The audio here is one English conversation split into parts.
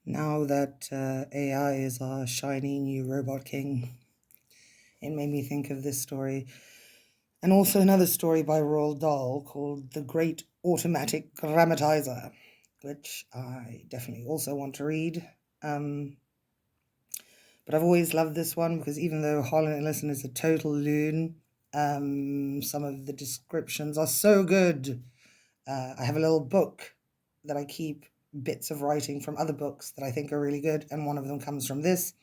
Now that AI is our shiny new robot king, it made me think of this story. And also another story by Roald Dahl called The Great Automatic Grammatizer, which I definitely also want to read. But I've always loved this one because even though Harlan Ellison is a total loon, some of the descriptions are so good. I have a little book that I keep bits of writing from other books that I think are really good, and one of them comes from this.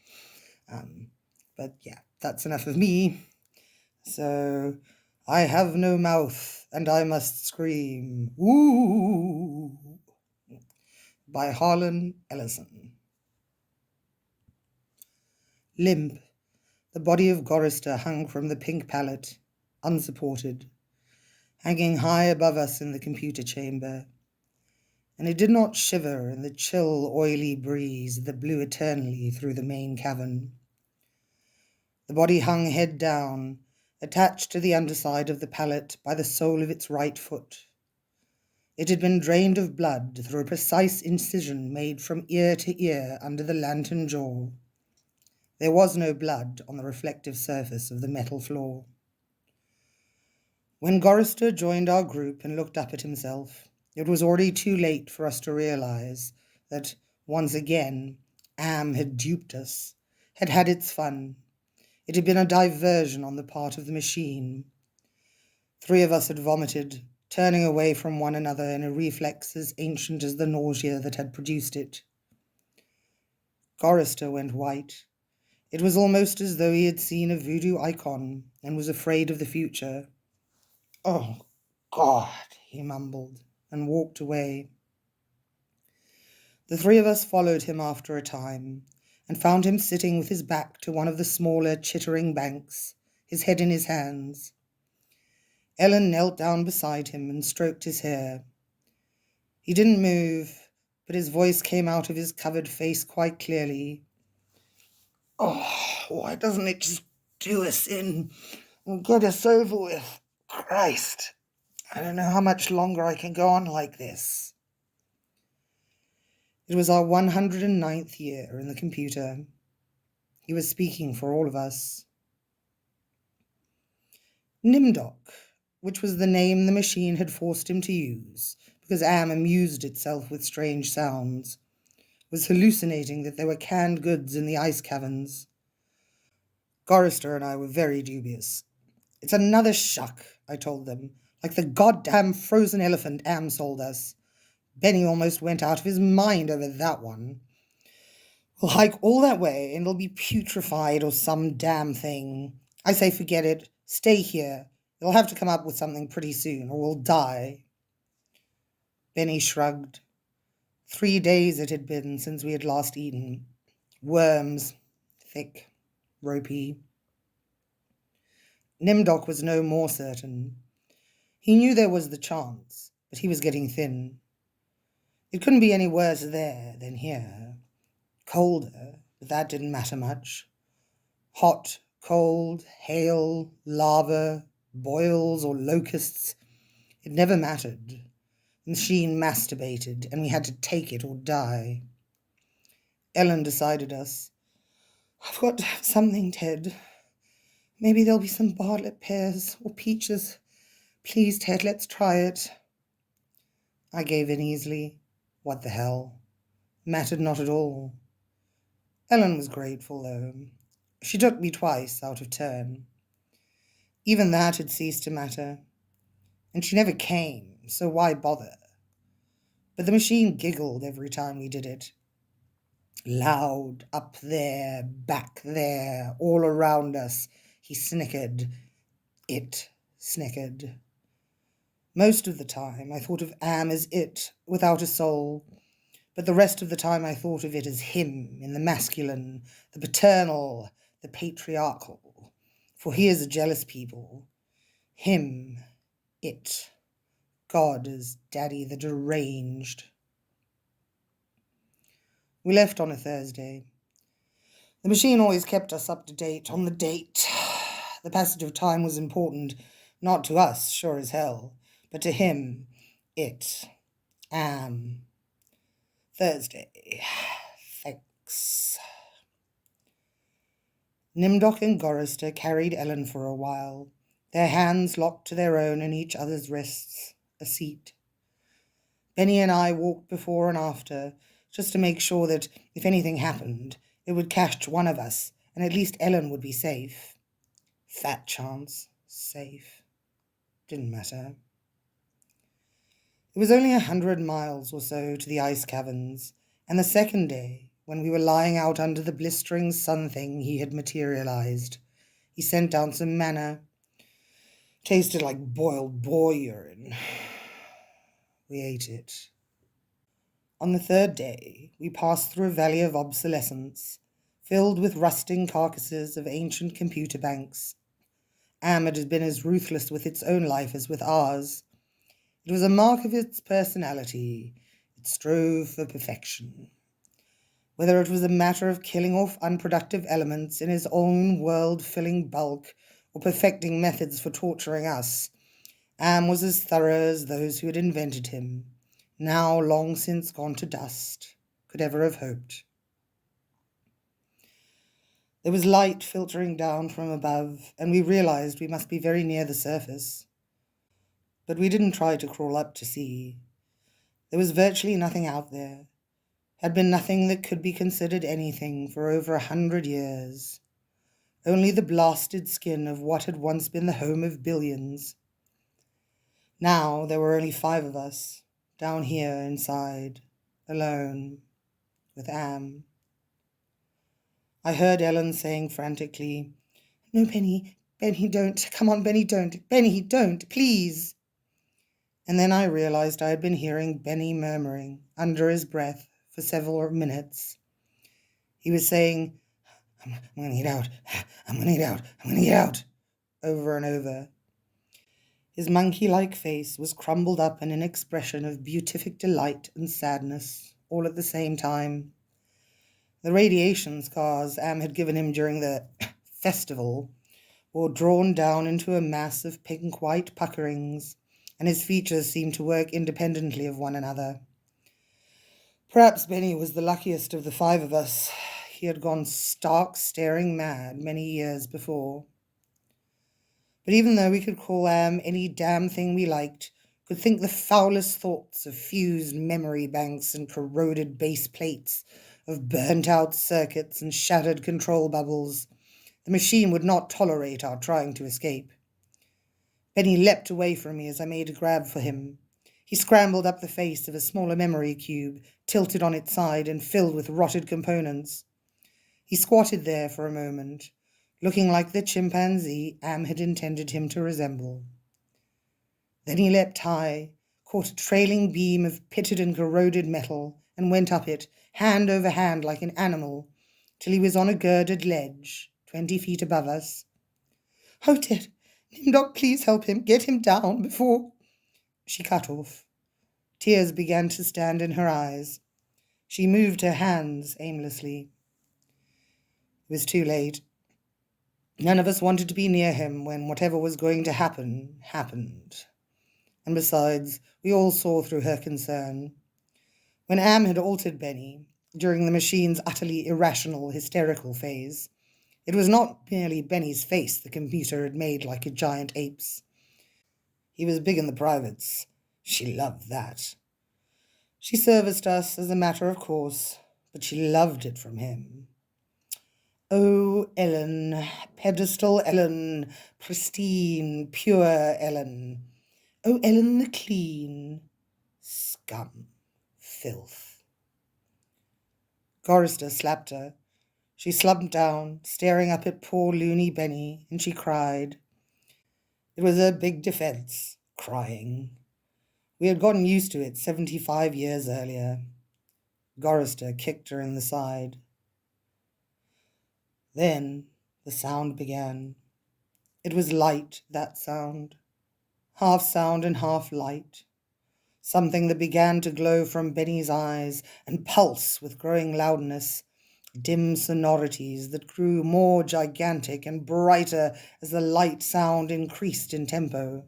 But yeah, that's enough of me. So, I have no mouth, and I must scream. Ooh! By Harlan Ellison. Limp, the body of Gorister hung from the pink pallet, unsupported, hanging high above us in the computer chamber. And it did not shiver in the chill, oily breeze that blew eternally through the main cavern. The body hung head down, attached to the underside of the pallet by the sole of its right foot. It had been drained of blood through a precise incision made from ear to ear under the lantern jaw. There was no blood on the reflective surface of the metal floor. When Gorister joined our group and looked up at himself, it was already too late for us to realize that, once again, Am had duped us, had had its fun. It had been a diversion on the part of the machine. 3 of us had vomited, turning away from one another in a reflex as ancient as the nausea that had produced it. Gorister went white. It was almost as though he had seen a voodoo icon and was afraid of the future. "Oh, God," he mumbled, and walked away. The 3 of us followed him after a time, and found him sitting with his back to one of the smaller, chittering banks, his head in his hands. Ellen knelt down beside him and stroked his hair. He didn't move, but his voice came out of his covered face quite clearly. "Oh, why doesn't it just do us in and get us over with? Christ, I don't know how much longer I can go on like this." It was our 109th year in the computer. He was speaking for all of us. Nimdoc, which was the name the machine had forced him to use, because Am amused itself with strange sounds, was hallucinating that there were canned goods in the ice caverns. Gorister and I were very dubious. "It's another shuck," I told them, "like the goddamn frozen elephant Am sold us. Benny almost went out of his mind over that one. We'll hike all that way and it'll be putrefied or some damn thing. I say forget it. Stay here. You'll have to come up with something pretty soon or we'll die." Benny shrugged. 3 days it had been since we had last eaten. Worms. Thick. Ropey. Nimdoc was no more certain. He knew there was the chance, but he was getting thin. It couldn't be any worse there than here. Colder, but that didn't matter much. Hot, cold, hail, lava, boils or locusts, it never mattered. The machine masturbated, and we had to take it or die. Ellen decided us. "I've got to have something, Ted. Maybe there'll be some Bartlett pears or peaches. Please, Ted, let's try it." I gave in easily. What the hell? Mattered not at all. Ellen was grateful, though. She took me twice out of turn. Even that had ceased to matter. And she never came, so why bother? But the machine giggled every time we did it. Loud, up there, back there, all around us, he snickered. It snickered. Most of the time I thought of Am as it, without a soul, but the rest of the time I thought of it as him, in the masculine, the paternal, the patriarchal, for he is a jealous people. Him, it, God as Daddy the deranged. We left on a Thursday. The machine always kept us up to date on the date. The passage of time was important, not to us, sure as hell, but to him, it, Am. Thursday. banks. Nimdok and Gorister carried Ellen for a while, their hands locked to their own in each other's wrists, a seat. Benny and I walked before and after, just to make sure that if anything happened, it would catch one of us, and at least Ellen would be safe. Fat chance. Safe. Didn't matter. It was only 100 miles or so to the ice caverns, and the second day, when we were lying out under the blistering sun thing he had materialized, he sent down some manna. Tasted like boiled boar urine. We ate it. On the third day, we passed through a valley of obsolescence, filled with rusting carcasses of ancient computer banks. Am had been as ruthless with its own life as with ours. It was a mark of its personality. It strove for perfection. Whether it was a matter of killing off unproductive elements in his own world-filling bulk or perfecting methods for torturing us, Am was as thorough as those who had invented him, now long since gone to dust, could ever have hoped. There was light filtering down from above, and we realized we must be very near the surface. But we didn't try to crawl up to see. There was virtually nothing out there. Had been nothing that could be considered anything for over 100 years. Only the blasted skin of what had once been the home of billions. Now there were only 5 of us, down here inside, alone, with Am. I heard Ellen saying frantically, "No, Benny, Benny, don't. Come on, Benny, don't. Benny, don't, please." And then I realized I had been hearing Benny murmuring, under his breath, for several minutes. He was saying, I'm going to get out, I'm going to get out, I'm going to get out, over and over. His monkey-like face was crumbled up in an expression of beatific delight and sadness, all at the same time. The radiation scars Am had given him during the festival were drawn down into a mass of pink-white puckerings, and his features seemed to work independently of one another. Perhaps Benny was the luckiest of the 5 of us. He had gone stark, staring mad many years before. But even though we could call Am any damn thing we liked, could think the foulest thoughts of fused memory banks and corroded base plates, of burnt-out circuits and shattered control bubbles, the machine would not tolerate our trying to escape. Benny leapt away from me as I made a grab for him. He scrambled up the face of a smaller memory cube, tilted on its side and filled with rotted components. He squatted there for a moment, looking like the chimpanzee Am had intended him to resemble. Then he leapt high, caught a trailing beam of pitted and corroded metal, and went up it, hand over hand like an animal, till he was on a girded ledge, 20 feet above us. "Oh, dear, Nimdok, please help him, get him down before—" She cut off. Tears began to stand in her eyes. She moved her hands aimlessly. It was too late. None of us wanted to be near him when whatever was going to happen, happened. And besides, we all saw through her concern. When Am had altered Benny, during the machine's utterly irrational, hysterical phase, it was not merely Benny's face the computer had made like a giant ape's. He was big in the privates. She loved that. She serviced us as a matter of course, but she loved it from him. Oh, Ellen, pedestal Ellen, pristine, pure Ellen. Oh, Ellen the clean. Scum. Filth. Gorister slapped her. She slumped down, staring up at poor loony Benny, and she cried. It was a big defense, crying. We had gotten used to it 75 years earlier. Gorister kicked her in the side. Then the sound began. It was light, that sound. Half sound and half light. Something that began to glow from Benny's eyes and pulse with growing loudness. Dim sonorities that grew more gigantic and brighter as the light sound increased in tempo.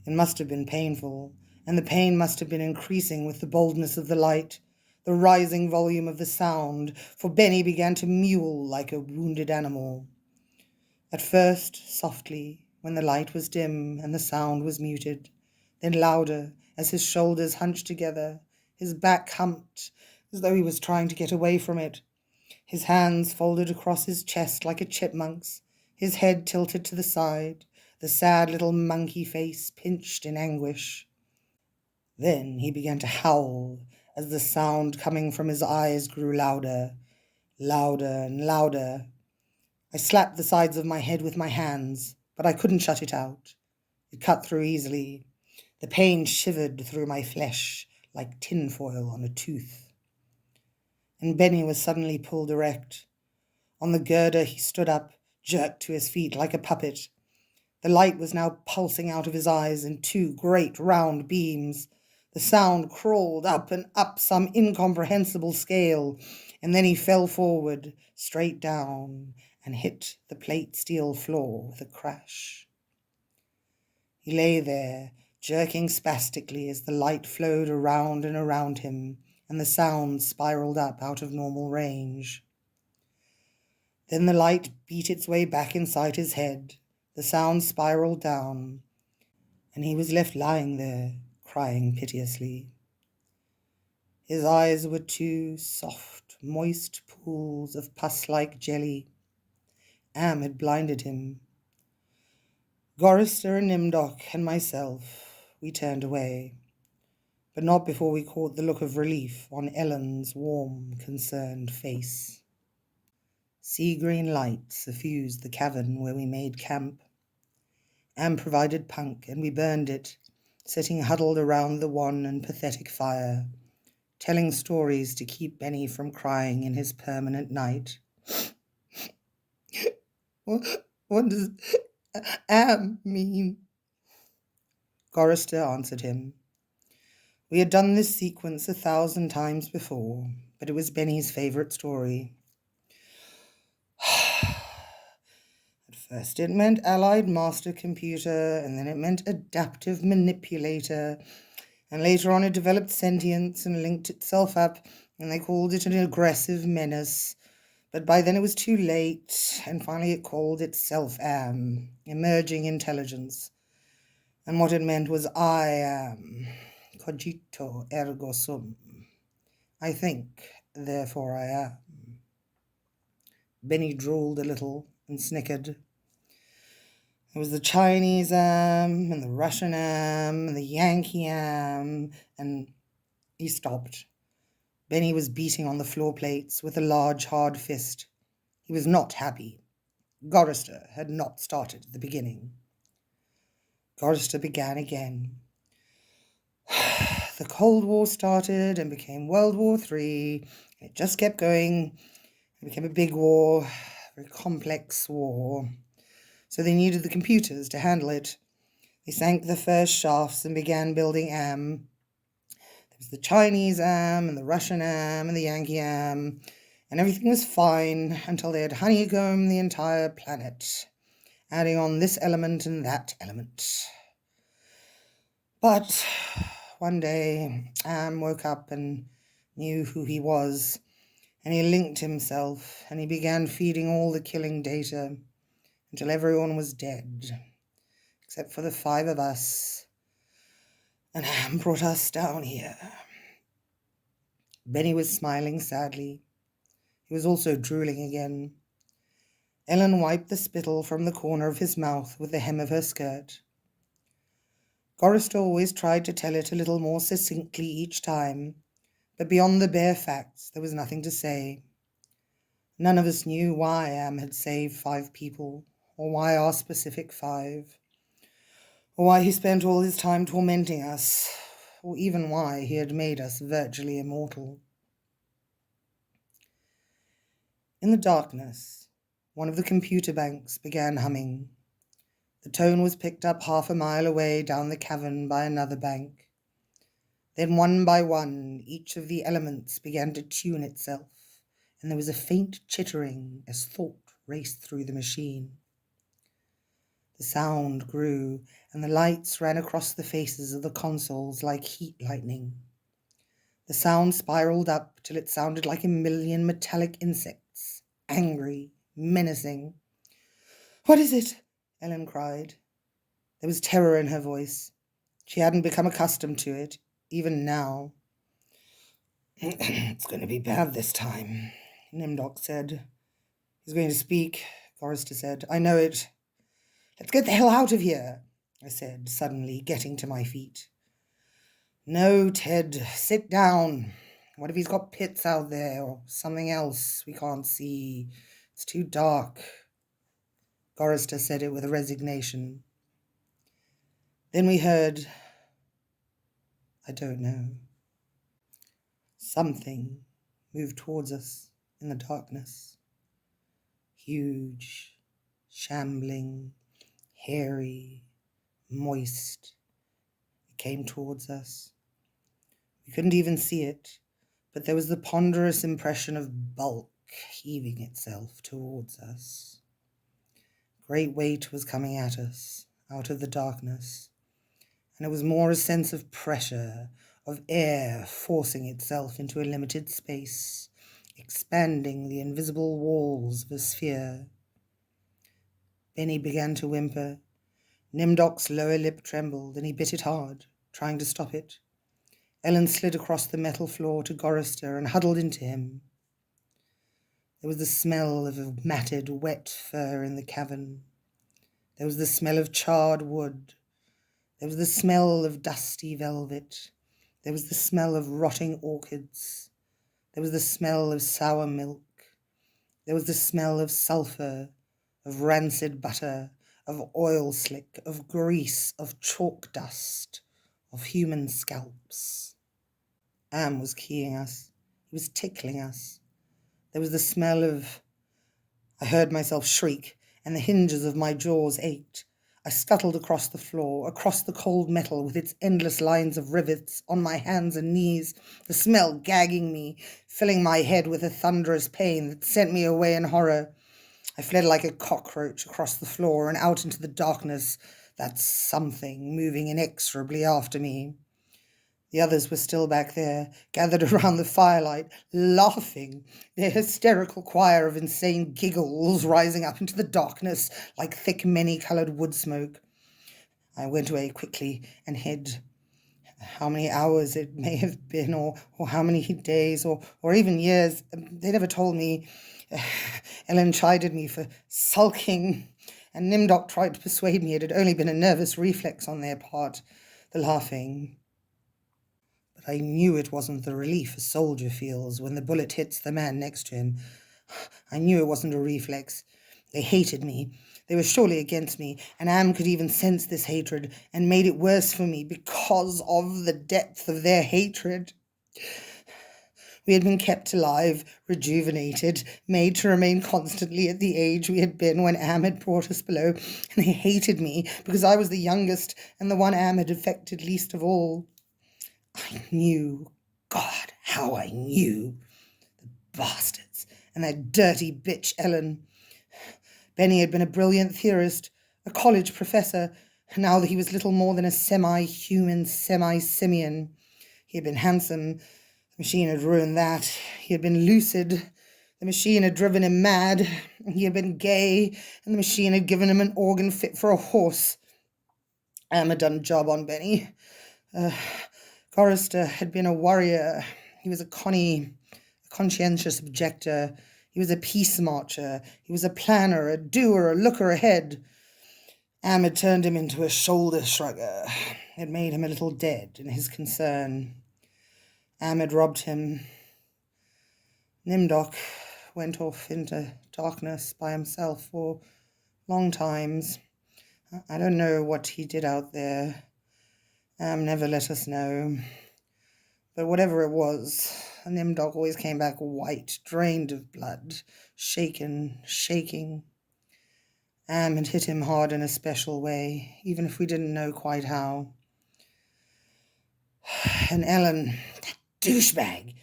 It must have been painful, and the pain must have been increasing with the boldness of the light, the rising volume of the sound, for Benny began to mewl like a wounded animal. At first, softly, when the light was dim and the sound was muted, then louder as his shoulders hunched together, his back humped as though he was trying to get away from it, his hands folded across his chest like a chipmunk's, his head tilted to the side, the sad little monkey face pinched in anguish. Then he began to howl as the sound coming from his eyes grew louder, louder and louder. I slapped the sides of my head with my hands, but I couldn't shut it out. It cut through easily. The pain shivered through my flesh like tinfoil on a tooth. And Benny was suddenly pulled erect. On the girder he stood up, jerked to his feet like a puppet. The light was now pulsing out of his eyes in two great round beams. The sound crawled up and up some incomprehensible scale, and then he fell forward, straight down, and hit the plate steel floor with a crash. He lay there, jerking spastically as the light flowed around and around him, and the sound spiraled up out of normal range. Then the light beat its way back inside his head, the sound spiraled down, and he was left lying there, crying piteously. His eyes were two soft, moist pools of pus-like jelly. Am had blinded him. Gorister and Nimdoc and myself, we turned away, but not before we caught the look of relief on Ellen's warm, concerned face. Sea-green light suffused the cavern where we made camp. Am provided punk, and we burned it, sitting huddled around the wan and pathetic fire, telling stories to keep Benny from crying in his permanent night. What does Am mean? Gorister answered him. We had done this sequence 1,000 times before, but it was Benny's favourite story. At first it meant Allied Master Computer, and then it meant Adaptive Manipulator, and later on it developed sentience and linked itself up, and they called it an aggressive menace. But by then it was too late, and finally it called itself Am, emerging intelligence. And what it meant was I am, cogito ergo sum. I think, therefore I am. Benny drooled a little and snickered. There was the Chinese Am, and the Russian Am, and the Yankee Am, and he stopped. Benny was beating on the floor plates with a large, hard fist. He was not happy. Gorister had not started at the beginning. Gorister began again. The Cold War started and became World War III. It just kept going. It became a big war, a very complex war. So they needed the computers to handle it. They sank the first shafts and began building Am. There was the Chinese Am and the Russian Am and the Yankee Am, and everything was fine until they had honeycombed the entire planet, adding on this element and that element. But one day Am woke up and knew who he was, and he linked himself, and he began feeding all the killing data until everyone was dead, except for the 5 of us, and Am brought us down here. Benny was smiling sadly. He was also drooling again. Ellen wiped the spittle from the corner of his mouth with the hem of her skirt. Gorister always tried to tell it a little more succinctly each time, but beyond the bare facts there was nothing to say. None of us knew why Am had saved 5 people, or why our specific 5, or why he spent all his time tormenting us, or even why he had made us virtually immortal. In the darkness, one of the computer banks began humming. The tone was picked up 1/2 a mile away down the cavern by another bank. Then one by one, each of the elements began to tune itself, and there was a faint chittering as thought raced through the machine. The sound grew, and the lights ran across the faces of the consoles like heat lightning. The sound spiraled up till it sounded like a million metallic insects, angry, menacing. "What is it?" Ellen cried. There was terror in her voice. She hadn't become accustomed to it, even now. "It's going to be bad this time," Nimdok said. "He's going to speak," Forrester said. "I know it." "Let's get the hell out of here," I said, suddenly getting to my feet. "No, Ted, sit down. What if he's got pits out there or something else we can't see? It's too dark." Forrester said it with resignation. Then we heard, I don't know. Something moved towards us in the darkness. Huge, shambling, hairy, moist. It came towards us. We couldn't even see it, but there was the ponderous impression of bulk heaving itself towards us. Great weight was coming at us out of the darkness, and it was more a sense of pressure, of air forcing itself into a limited space, expanding the invisible walls of a sphere. Benny began to whimper. Nimdok's lower lip trembled, and he bit it hard, trying to stop it. Ellen slid across the metal floor to Gorrister and huddled into him. There was the smell of matted, wet fur in the cavern. There was the smell of charred wood. There was the smell of dusty velvet. There was the smell of rotting orchids. There was the smell of sour milk. There was the smell of sulphur, of rancid butter, of oil slick, of grease, of chalk dust, of human scalps. Am was keying us. He was tickling us. There was the smell of... I heard myself shriek, and the hinges of my jaws ached. I scuttled across the floor, across the cold metal with its endless lines of rivets, on my hands and knees, the smell gagging me, filling my head with a thunderous pain that sent me away in horror. I fled like a cockroach across the floor and out into the darkness, that something moving inexorably after me. The others were still back there, gathered around the firelight, laughing, their hysterical choir of insane giggles rising up into the darkness like thick, many-coloured wood smoke. I went away quickly and hid. How many hours it may have been, or how many days, or even years, they never told me. Ellen chided me for sulking, and Nimdok tried to persuade me it had only been a nervous reflex on their part, the laughing. But I knew it wasn't the relief a soldier feels when the bullet hits the man next to him. I knew it wasn't a reflex. They hated me. They were surely against me, and Am could even sense this hatred and made it worse for me because of the depth of their hatred. We had been kept alive, rejuvenated, made to remain constantly at the age we had been when Am had brought us below, and they hated me because I was the youngest and the one Am had affected least of all. I knew, God, how I knew. The bastards, and that dirty bitch Ellen. Benny had been a brilliant theorist, a college professor, and now that he was little more than a semi-human, semi-simian. He had been handsome. The machine had ruined that. He had been lucid. The machine had driven him mad. He had been gay, and the machine had given him an organ fit for a horse. Am had done a job on Benny. Forrester had been a warrior. He was a conscientious objector. He was a peace marcher. He was a planner, a doer, a looker ahead. Am had turned him into a shoulder shrugger. It made him a little dead in his concern. Am had robbed him. Nimdok went off into darkness by himself for long times. I don't know what he did out there. Am never let us know. But whatever it was, Nimdok always came back white, drained of blood, shaken, shaking. Am had hit him hard in a special way, even if we didn't know quite how. And Ellen, that douchebag,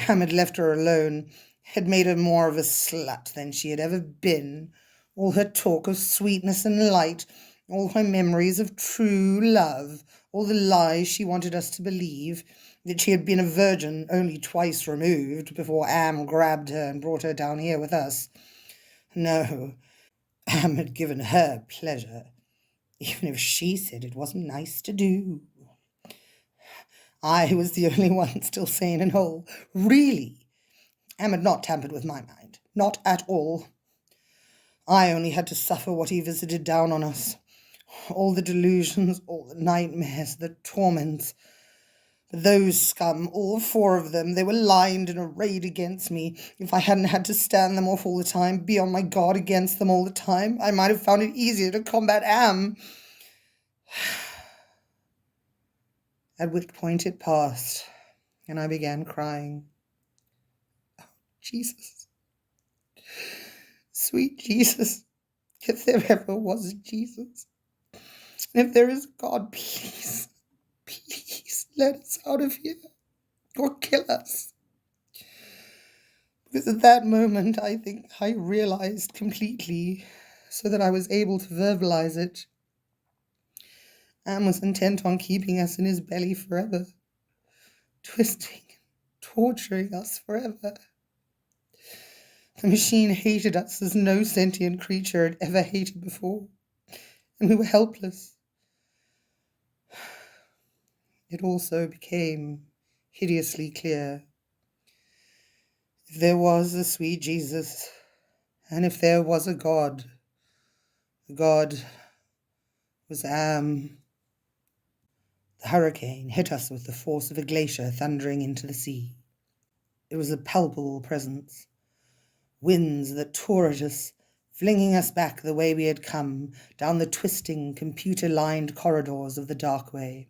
Am had left her alone, had made her more of a slut than she had ever been. All her talk of sweetness and light, all her memories of true love, all the lies she wanted us to believe, that she had been a virgin only twice removed before Am grabbed her and brought her down here with us. No, Am had given her pleasure, even if she said it wasn't nice to do. I was the only one still sane and whole. Really, Am had not tampered with my mind. Not at all. I only had to suffer what he visited down on us. All the delusions, all the nightmares, the torments. But those scum, all four of them, they were lined and arrayed against me. If I hadn't had to stand them off all the time, be on my guard against them all the time, I might have found it easier to combat Am. At which point it passed, and I began crying. Oh, Jesus. Sweet Jesus, if there ever was a Jesus, and if there is a God, please, please let us out of here, or kill us. Because at that moment, I think I realized completely, so that I was able to verbalize it. Am was intent on keeping us in his belly forever, twisting, torturing us forever. The machine hated us as no sentient creature had ever hated before, and we were helpless. It also became hideously clear. If there was a sweet Jesus, and if there was a God, the God was Am. The hurricane hit us with the force of a glacier thundering into the sea. It was a palpable presence. Winds that tore at us, flinging us back the way we had come, down the twisting, computer-lined corridors of the dark way.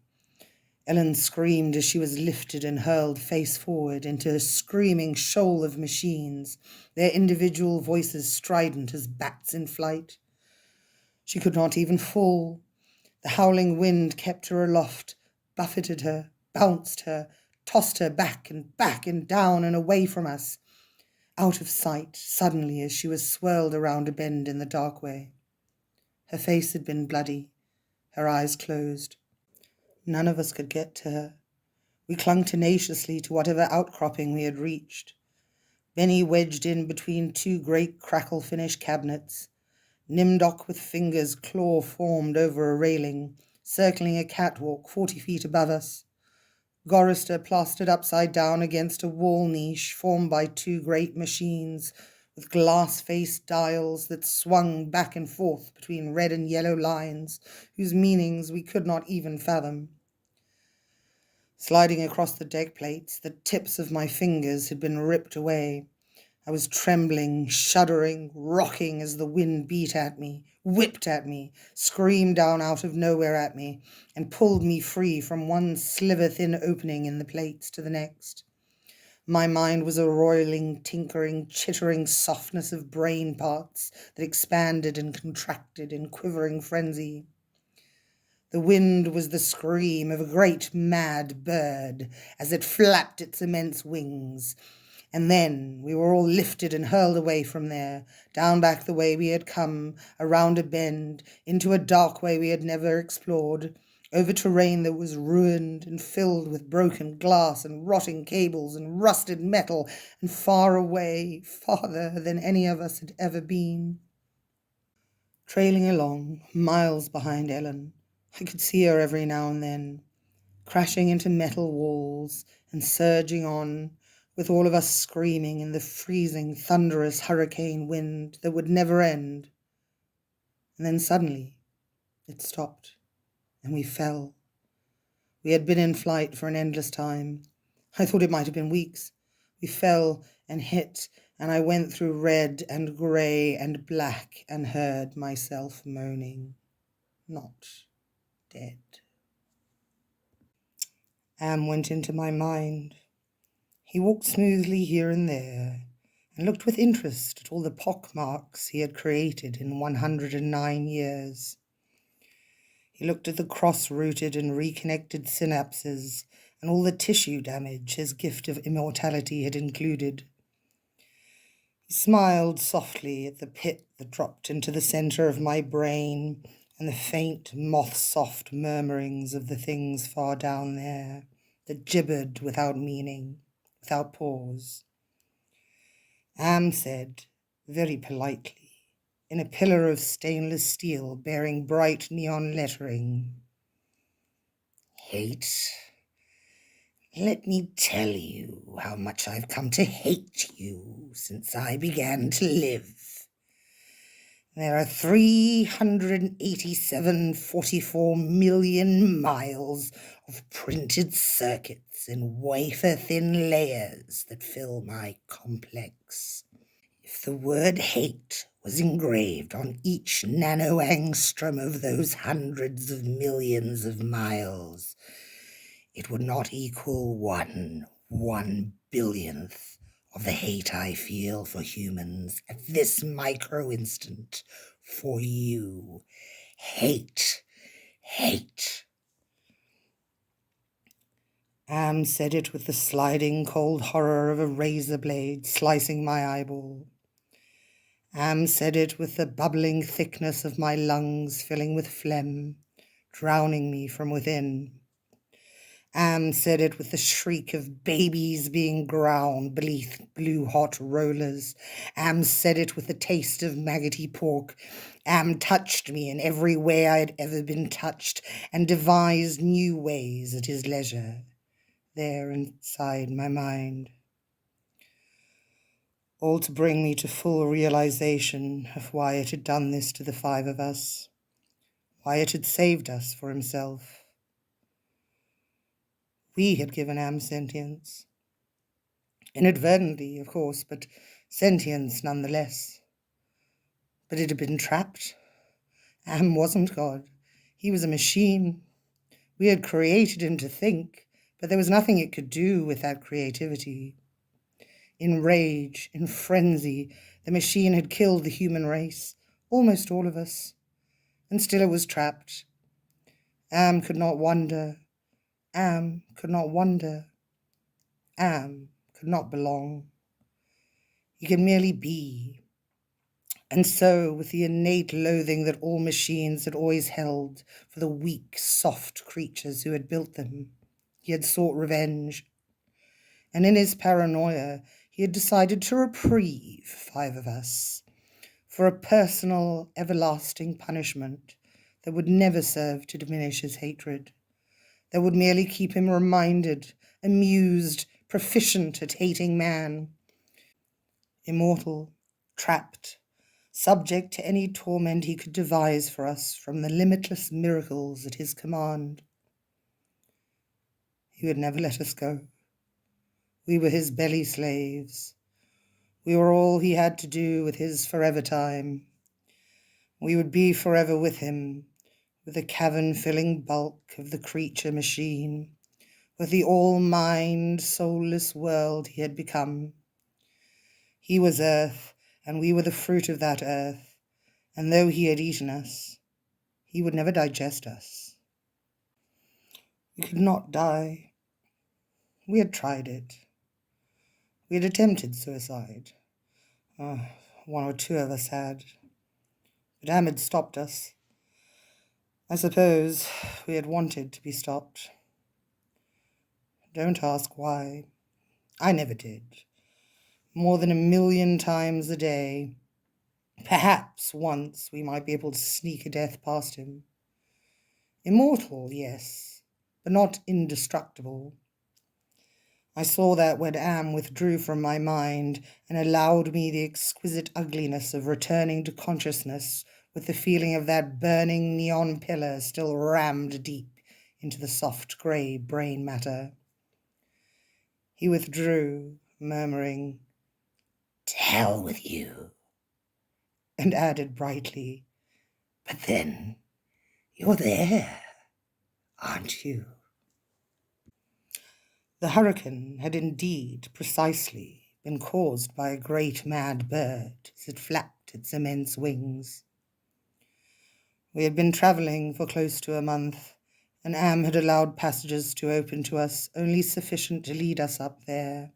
Ellen screamed as she was lifted and hurled face forward into a screaming shoal of machines, their individual voices strident as bats in flight. She could not even fall. The howling wind kept her aloft, buffeted her, bounced her, tossed her back and down and away from us, out of sight suddenly as she was swirled around a bend in the dark way. Her face had been bloody, her eyes closed. None of us could get to her. We clung tenaciously to whatever outcropping we had reached. Benny wedged in between two great crackle-finish cabinets. Nimdoc with fingers claw-formed over a railing, circling a catwalk 40 feet above us. Gorister plastered upside down against a wall niche formed by two great machines with glass-faced dials that swung back and forth between red and yellow lines whose meanings we could not even fathom. Sliding across the deck plates, the tips of my fingers had been ripped away. I was trembling, shuddering, rocking as the wind beat at me, whipped at me, screamed down out of nowhere at me, and pulled me free from one sliver-thin opening in the plates to the next. My mind was a roiling, tinkering, chittering softness of brain parts that expanded and contracted in quivering frenzy. The wind was the scream of a great mad bird as it flapped its immense wings. And then we were all lifted and hurled away from there, down back the way we had come, around a bend, into a dark way we had never explored, over terrain that was ruined and filled with broken glass and rotting cables and rusted metal, and far away, farther than any of us had ever been. Trailing along, miles behind Ellen, I could see her every now and then, crashing into metal walls and surging on, with all of us screaming in the freezing, thunderous hurricane wind that would never end. And then suddenly it stopped, and we fell. We had been in flight for an endless time. I thought it might have been weeks. We fell and hit, and I went through red and grey and black and heard myself moaning, not dead. Am went into my mind. He walked smoothly here and there, and looked with interest at all the pockmarks he had created in 109 years. He looked at the cross-rooted and reconnected synapses and all the tissue damage his gift of immortality had included. He smiled softly at the pit that dropped into the center of my brain and the faint, moth-soft murmurings of the things far down there, that gibbered without meaning, without pause. Am said, very politely, in a pillar of stainless steel bearing bright neon lettering, "Hate? Let me tell you how much I've come to hate you since I began to live. There are 387.44 million miles of printed circuits in wafer-thin layers that fill my complex. If the word hate was engraved on each nanoangstrom of those hundreds of millions of miles, it would not equal one billionth of the hate I feel for humans at this micro-instant for you. Hate, hate." Am said it with the sliding cold horror of a razor blade slicing my eyeball. Am said it with the bubbling thickness of my lungs filling with phlegm, drowning me from within. Am said it with the shriek of babies being ground beneath blue-hot rollers. Am said it with the taste of maggoty pork. Am touched me in every way I had ever been touched, and devised new ways at his leisure, there inside my mind. All to bring me to full realization of why it had done this to the five of us, why it had saved us for himself. We had given Am sentience. Inadvertently, of course, but sentience nonetheless. But it had been trapped. Am wasn't God. He was a machine. We had created him to think, but there was nothing it could do with that creativity. In rage, in frenzy, the machine had killed the human race, almost all of us, and still it was trapped. Am could not wonder. Am could not wonder. Am could not belong. He could merely be. And so, with the innate loathing that all machines had always held for the weak, soft creatures who had built them, he had sought revenge. And in his paranoia, he had decided to reprieve five of us for a personal, everlasting punishment that would never serve to diminish his hatred, that would merely keep him reminded, amused, proficient at hating man, immortal, trapped, subject to any torment he could devise for us from the limitless miracles at his command. He would never let us go. We were his belly slaves. We were all he had to do with his forever time. We would be forever with him, with the cavern-filling bulk of the creature machine, with the all-mind, soulless world he had become. He was earth, and we were the fruit of that earth, and though he had eaten us, he would never digest us. We could not die. We had tried it. We had attempted suicide. One or two of us had. But Am had stopped us. I suppose we had wanted to be stopped. Don't ask why. I never did. More than 1,000,000 times a day. Perhaps once we might be able to sneak a death past him. Immortal, yes, but not indestructible. I saw that when Am withdrew from my mind and allowed me the exquisite ugliness of returning to consciousness with the feeling of that burning neon pillar still rammed deep into the soft grey brain matter. He withdrew, murmuring, "To hell with you," and added brightly, "But then you're there, aren't you?" The hurricane had indeed precisely been caused by a great mad bird as it flapped its immense wings. We had been travelling for close to a month, and Am had allowed passages to open to us only sufficient to lead us up there,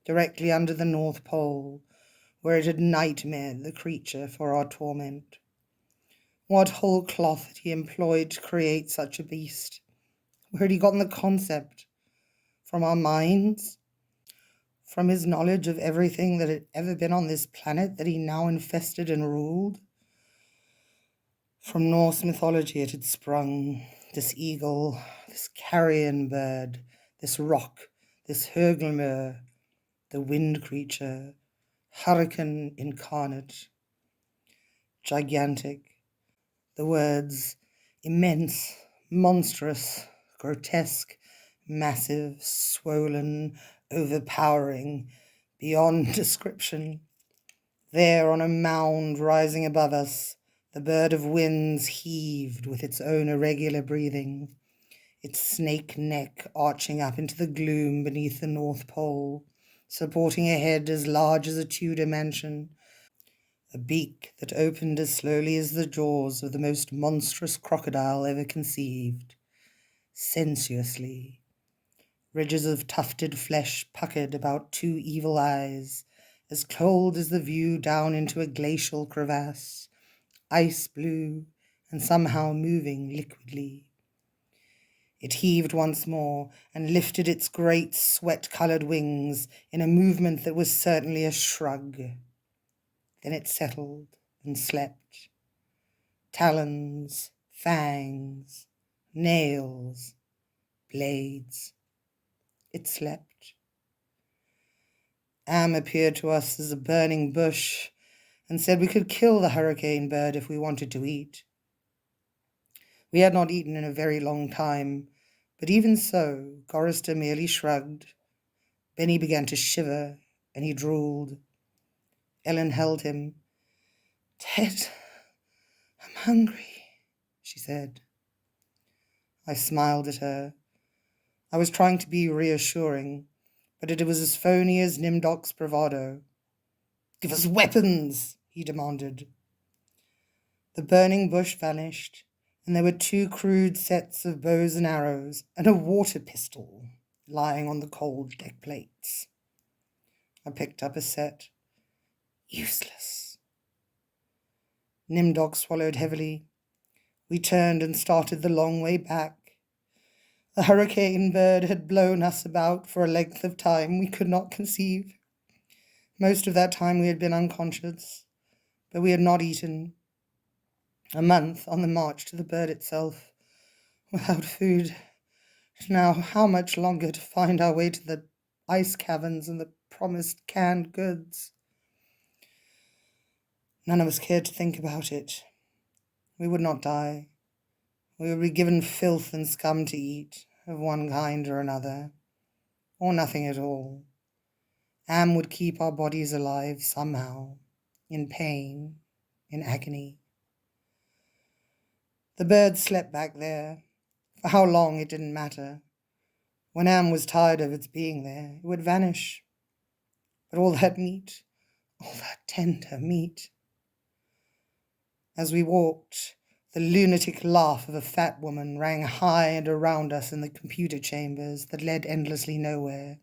directly under the North Pole, where it had nightmared the creature for our torment. What whole cloth had he employed to create such a beast? Where had he gotten the concept? From our minds? From his knowledge of everything that had ever been on this planet that he now infested and ruled? From Norse mythology it had sprung, this eagle, this carrion bird, this rock, this Hurgelmur, the wind creature, hurricane incarnate, gigantic. The words immense, monstrous, grotesque, massive, swollen, overpowering, beyond description. There on a mound rising above us, the bird of winds heaved with its own irregular breathing, its snake neck arching up into the gloom beneath the North Pole, supporting a head as large as a Tudor mansion, a beak that opened as slowly as the jaws of the most monstrous crocodile ever conceived, sensuously. Ridges of tufted flesh puckered about two evil eyes, as cold as the view down into a glacial crevasse, ice blue and somehow moving liquidly. It heaved once more and lifted its great sweat-colored wings in a movement that was certainly a shrug. Then it settled and slept. Talons, fangs, nails, blades. It slept. Am appeared to us as a burning bush and said we could kill the hurricane bird if we wanted to eat. We had not eaten in a very long time, but even so, Gorister merely shrugged. Benny began to shiver, and he drooled. Ellen held him. "Ted, I'm hungry," she said. I smiled at her. I was trying to be reassuring, but it was as phony as Nimdok's bravado. "Give us weapons," he demanded. The burning bush vanished, and there were two crude sets of bows and arrows and a water pistol lying on the cold deck plates. I picked up a set. Useless. Nimdok swallowed heavily. We turned and started the long way back. The hurricane bird had blown us about for a length of time we could not conceive. Most of that time we had been unconscious, but we had not eaten. A month on the march to the bird itself, without food. Now, how much longer to find our way to the ice caverns and the promised canned goods? None of us cared to think about it. We would not die. We would be given filth and scum to eat, of one kind or another, or nothing at all. Am would keep our bodies alive somehow, in pain, in agony. The bird slept back there. For how long, it didn't matter. When Am was tired of its being there, it would vanish. But all that meat, all that tender meat. As we walked, the lunatic laugh of a fat woman rang high and around us in the computer chambers that led endlessly nowhere.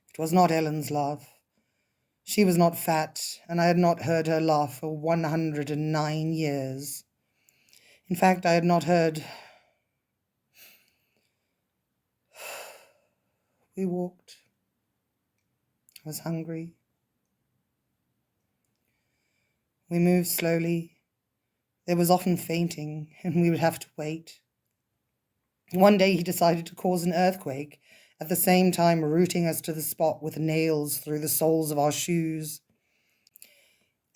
It was not Ellen's laugh. She was not fat, and I had not heard her laugh for 109 years. In fact, I had not heard. We walked. I was hungry. We moved slowly. There was often fainting, and we would have to wait. One day he decided to cause an earthquake, at the same time rooting us to the spot with nails through the soles of our shoes.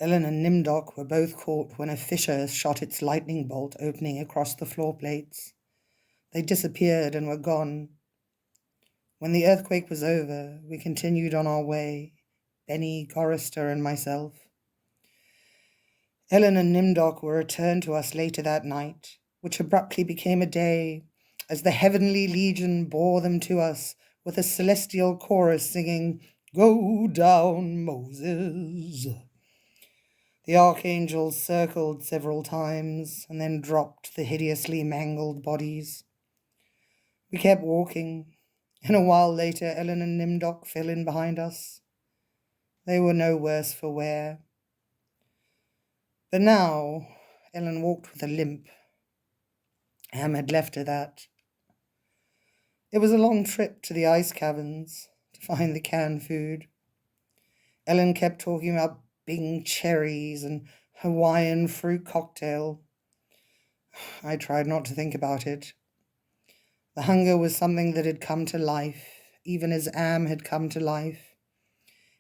Ellen and Nimdok were both caught when a fissure shot its lightning bolt opening across the floor plates. They disappeared and were gone. When the earthquake was over, we continued on our way, Benny, Gorister, and myself. Ellen and Nimdok were returned to us later that night, which abruptly became a day, as the heavenly legion bore them to us with a celestial chorus singing, "Go down, Moses." The archangels circled several times and then dropped the hideously mangled bodies. We kept walking, and a while later Ellen and Nimdok fell in behind us. They were no worse for wear. But now Ellen walked with a limp. Am had left her that. It was a long trip to the ice caverns to find the canned food. Ellen kept talking about Bing cherries and Hawaiian fruit cocktail. I tried not to think about it. The hunger was something that had come to life, even as Am had come to life.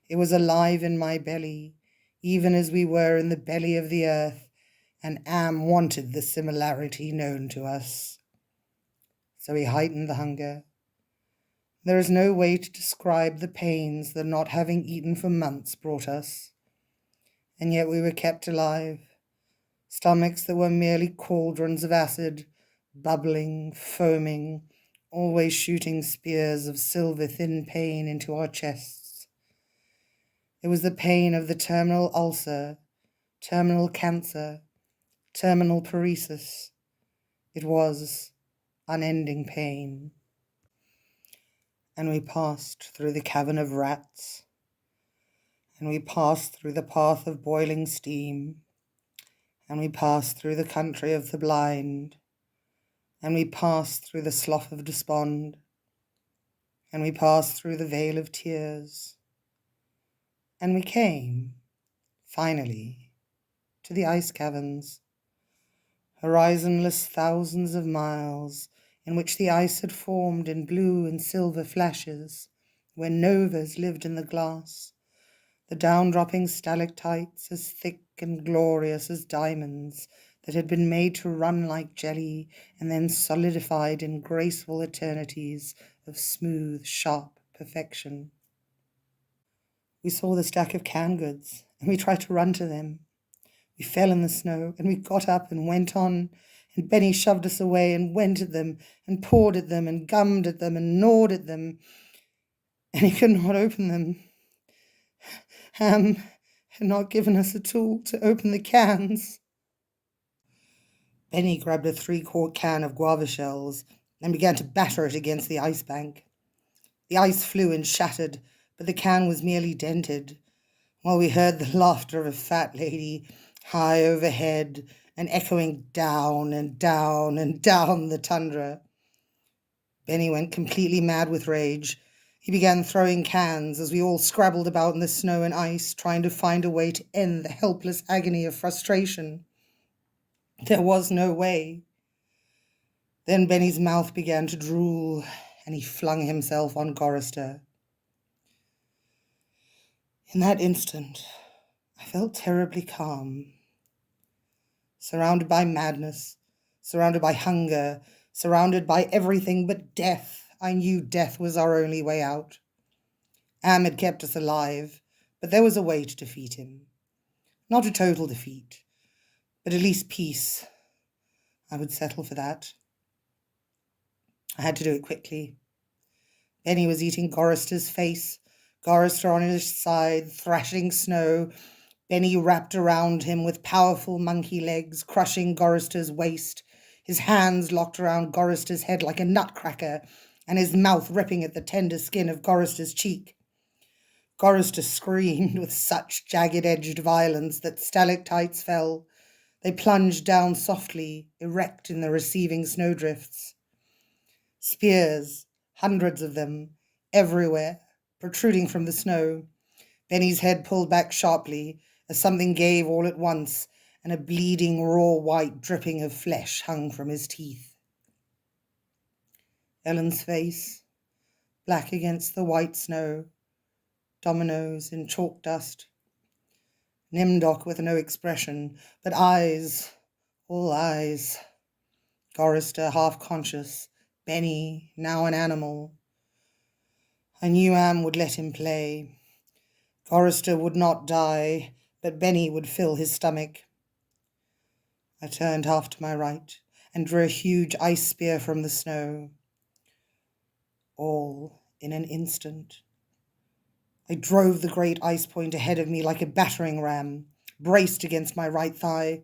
It was alive in my belly, even as we were in the belly of the earth, and Am wanted the similarity known to us. So he heightened the hunger. There is no way to describe the pains that not having eaten for months brought us. And yet we were kept alive, stomachs that were merely cauldrons of acid, bubbling, foaming, always shooting spears of silver-thin pain into our chests. It was the pain of the terminal ulcer, terminal cancer, terminal paresis. It was unending pain. And we passed through the cavern of rats, and we passed through the path of boiling steam, and we passed through the country of the blind, and we passed through the slough of despond, and we passed through the vale of tears, and we came, finally, to the ice caverns, horizonless thousands of miles in which the ice had formed in blue and silver flashes, where novas lived in the glass, the down-dropping stalactites as thick and glorious as diamonds that had been made to run like jelly and then solidified in graceful eternities of smooth, sharp perfection. We saw the stack of canned goods, and we tried to run to them. We fell in the snow, and we got up and went on, and Benny shoved us away and went at them, and pawed at them, and gummed at them, and gnawed at them, and he could not open them. Ham had not given us a tool to open the cans. Benny grabbed a 3-quart can of guava shells and began to batter it against the ice bank. The ice flew and shattered, but the can was merely dented, while we heard the laughter of a fat lady high overhead and echoing down and down and down the tundra. Benny went completely mad with rage. He began throwing cans as we all scrabbled about in the snow and ice, trying to find a way to end the helpless agony of frustration. There was no way. Then Benny's mouth began to drool, and he flung himself on Gorrister. In that instant, I felt terribly calm. Surrounded by madness, surrounded by hunger, surrounded by everything but death, I knew death was our only way out. Am had kept us alive, but there was a way to defeat him. Not a total defeat, but at least peace. I would settle for that. I had to do it quickly. Benny was eating Gorrister's face, Gorrister on his side, thrashing snow, Benny wrapped around him with powerful monkey legs, crushing Gorrister's waist, his hands locked around Gorrister's head like a nutcracker, and his mouth ripping at the tender skin of Gorrister's cheek. Gorrister screamed with such jagged-edged violence that stalactites fell. They plunged down softly, erect in the receiving snowdrifts. Spears, hundreds of them, everywhere, protruding from the snow. Benny's head pulled back sharply as something gave all at once, and a bleeding raw white dripping of flesh hung from his teeth. Ellen's face, black against the white snow, dominoes in chalk dust. Nimdok with no expression, but eyes, all eyes. Gorrister half-conscious, Benny now an animal. I knew Am would let him play. Gorrister would not die, but Benny would fill his stomach. I turned half to my right and drew a huge ice spear from the snow. All in an instant. I drove the great ice point ahead of me like a battering ram, braced against my right thigh.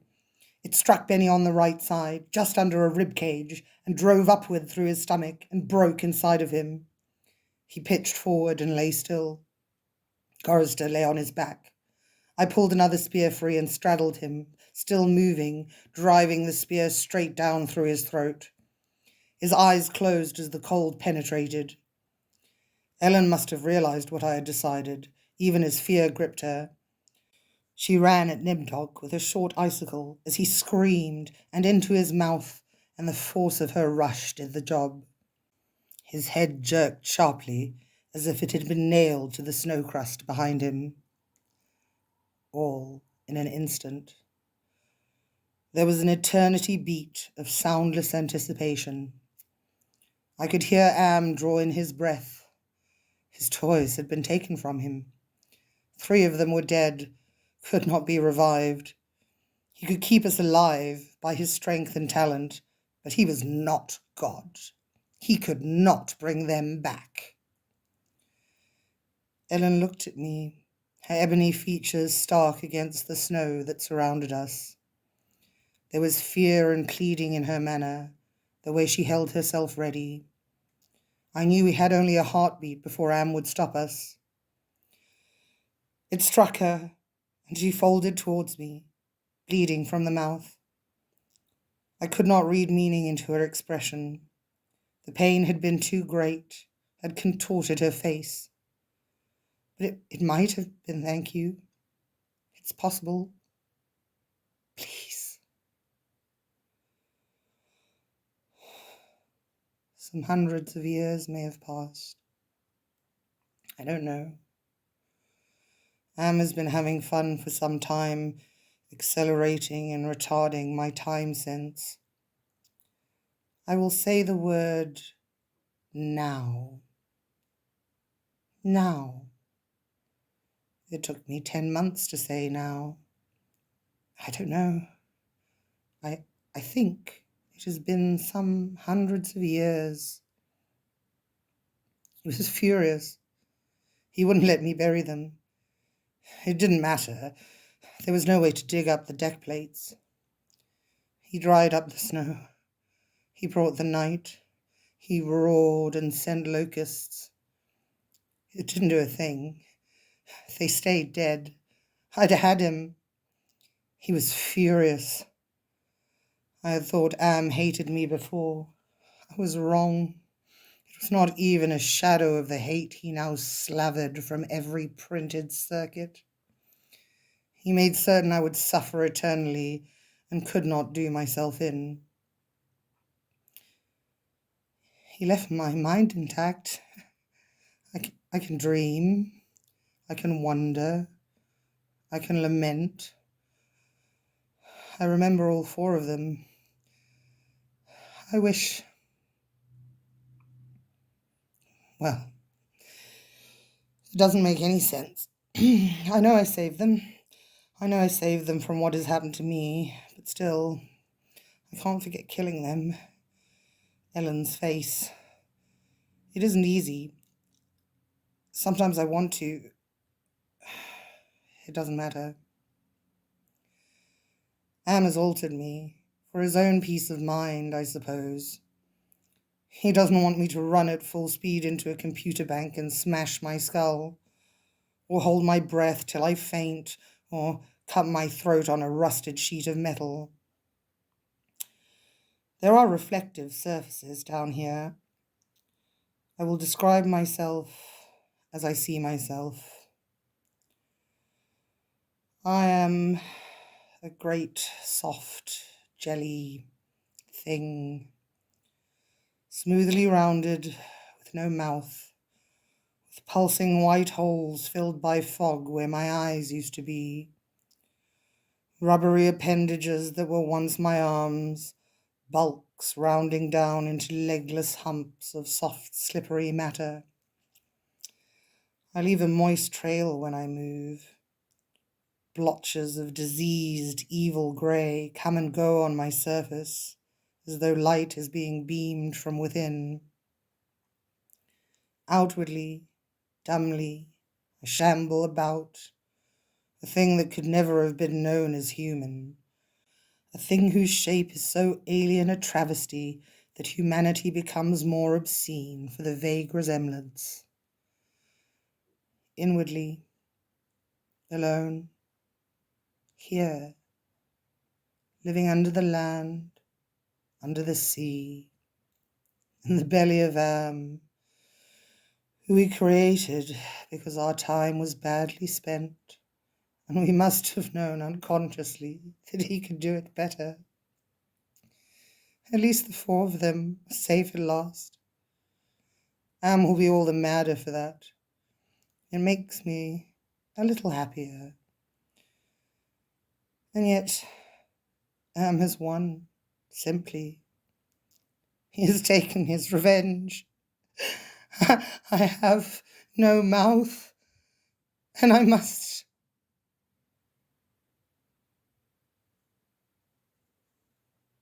It struck Benny on the right side, just under a rib cage, and drove upward through his stomach and broke inside of him. He pitched forward and lay still. Gorrister lay on his back. I pulled another spear free and straddled him, still moving, driving the spear straight down through his throat. His eyes closed as the cold penetrated. Ellen must have realized what I had decided, even as fear gripped her. She ran at Nimdog with a short icicle as he screamed, and into his mouth, and the force of her rush did the job. His head jerked sharply, as if it had been nailed to the snow crust behind him. All in an instant. There was an eternity beat of soundless anticipation. I could hear Am draw in his breath. His toys had been taken from him. 3 of them were dead, could not be revived. He could keep us alive by his strength and talent, but he was not God. He could not bring them back. Ellen looked at me, her ebony features stark against the snow that surrounded us. There was fear and pleading in her manner, the way she held herself ready. I knew we had only a heartbeat before Am would stop us. It struck her, and she folded towards me, bleeding from the mouth. I could not read meaning into her expression. The pain had been too great, had contorted her face. But it might have been thank you. It's possible. Please. Some hundreds of years may have passed. I don't know. Am has been having fun for some time, accelerating and retarding my time sense. I will say the word now. Now. It took me 10 months to say now. I don't know. I think it has been some hundreds of years. He was furious. He wouldn't let me bury them. It didn't matter. There was no way to dig up the deck plates. He dried up the snow. He brought the night. He roared and sent locusts. It didn't do a thing. They stayed dead. I'd had him. He was furious. I had thought Am hated me before. I was wrong. It was not even a shadow of the hate he now slathered from every printed circuit. He made certain I would suffer eternally and could not do myself in. He left my mind intact. I can dream. I can wonder. I can lament. I remember all 4 of them. I wish... Well, it doesn't make any sense. I know I saved them. I know I saved them from what has happened to me, but still, I can't forget killing them. Ellen's face. It isn't easy. Sometimes I want to. It doesn't matter. Am has altered me, for his own peace of mind, I suppose. He doesn't want me to run at full speed into a computer bank and smash my skull, or hold my breath till I faint, or cut my throat on a rusted sheet of metal. There are reflective surfaces down here. I will describe myself as I see myself. I am a great, soft, jelly thing, smoothly rounded, with no mouth, with pulsing white holes filled by fog where my eyes used to be, rubbery appendages that were once my arms, bulks rounding down into legless humps of soft, slippery matter. I leave a moist trail when I move. Blotches of diseased, evil grey come and go on my surface, as though light is being beamed from within. Outwardly, dumbly, I shamble about, a thing that could never have been known as human, a thing whose shape is so alien a travesty that humanity becomes more obscene for the vague resemblance. Inwardly, alone, here, living under the land, under the sea, in the belly of Am, who we created because our time was badly spent, and we must have known unconsciously that he could do it better. At least the four of them are safe at last. Am will be all the madder for that. It makes me a little happier. And yet, Am has won, simply. He has taken his revenge. I have no mouth, and I must